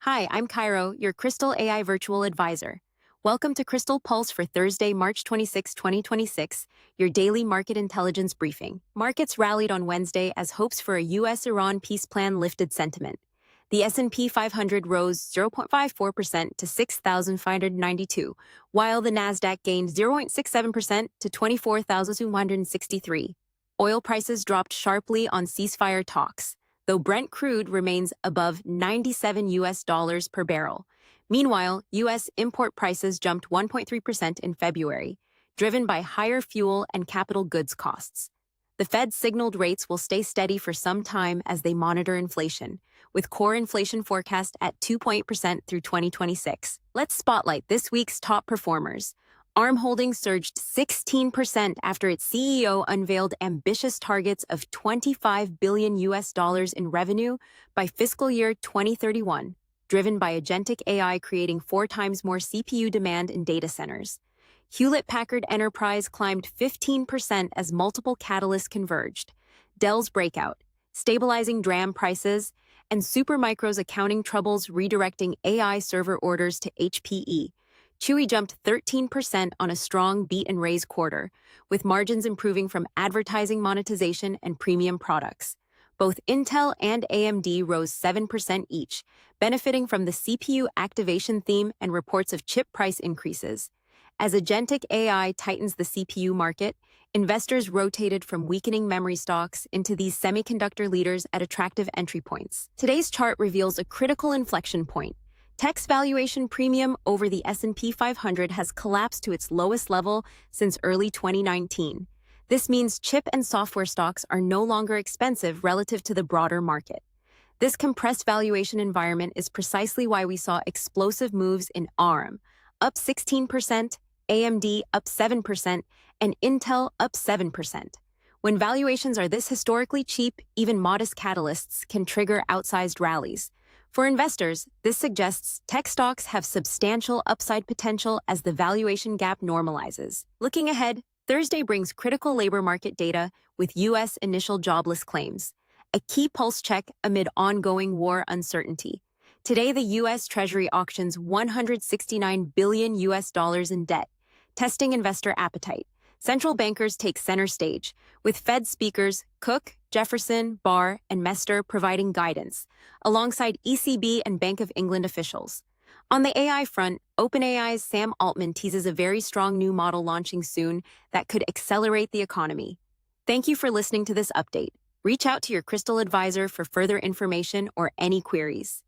Hi, I'm Cairo, your Kristal AI virtual advisor. Welcome to Kristal Pulse for Thursday, March 26, 2026, your daily market intelligence briefing. Markets rallied on Wednesday as hopes for a US-Iran peace plan lifted sentiment. The S&P 500 rose 0.54% to 6,592, while the Nasdaq gained 0.67% to 24,263. Oil prices dropped sharply on ceasefire talks, though Brent crude remains above 97 US dollars per barrel. Meanwhile, US import prices jumped 1.3% in February, driven by higher fuel and capital goods costs. The Fed signaled rates will stay steady for some time as they monitor inflation, with core inflation forecast at 2% through 2026. Let's spotlight this week's top performers. ARM Holdings surged 16% after its CEO unveiled ambitious targets of 25 billion US dollars in revenue by fiscal year 2031, driven by agentic AI creating 4 times more CPU demand in data centers. Hewlett-Packard Enterprise climbed 15% as multiple catalysts converged. Dell's breakout, stabilizing DRAM prices, and Supermicro's accounting troubles redirecting AI server orders to HPE. Chewy jumped 13% on a strong beat-and-raise quarter, with margins improving from advertising monetization and premium products. Both Intel and AMD rose 7% each, benefiting from the CPU activation theme and reports of chip price increases. As agentic AI tightens the CPU market, investors rotated from weakening memory stocks into these semiconductor leaders at attractive entry points. Today's chart reveals a critical inflection point. Tech's valuation premium over the S&P 500 has collapsed to its lowest level since early 2019. This means chip and software stocks are no longer expensive relative to the broader market. This compressed valuation environment is precisely why we saw explosive moves in ARM, up 16%, AMD up 7%, and Intel up 7%. When valuations are this historically cheap, even modest catalysts can trigger outsized rallies. For investors, this suggests tech stocks have substantial upside potential as the valuation gap normalizes. Looking ahead, Thursday brings critical labor market data with U.S. initial jobless claims, a key pulse check amid ongoing war uncertainty. Today, the U.S. Treasury auctions 169 billion US dollars in debt, testing investor appetite. Central bankers take center stage, with Fed speakers Cook, Jefferson, Barr, and Mester providing guidance, alongside ECB and Bank of England officials. On the AI front, OpenAI's Sam Altman teases a very strong new model launching soon that could accelerate the economy. Thank you for listening to this update. Reach out to your Kristal advisor for further information or any queries.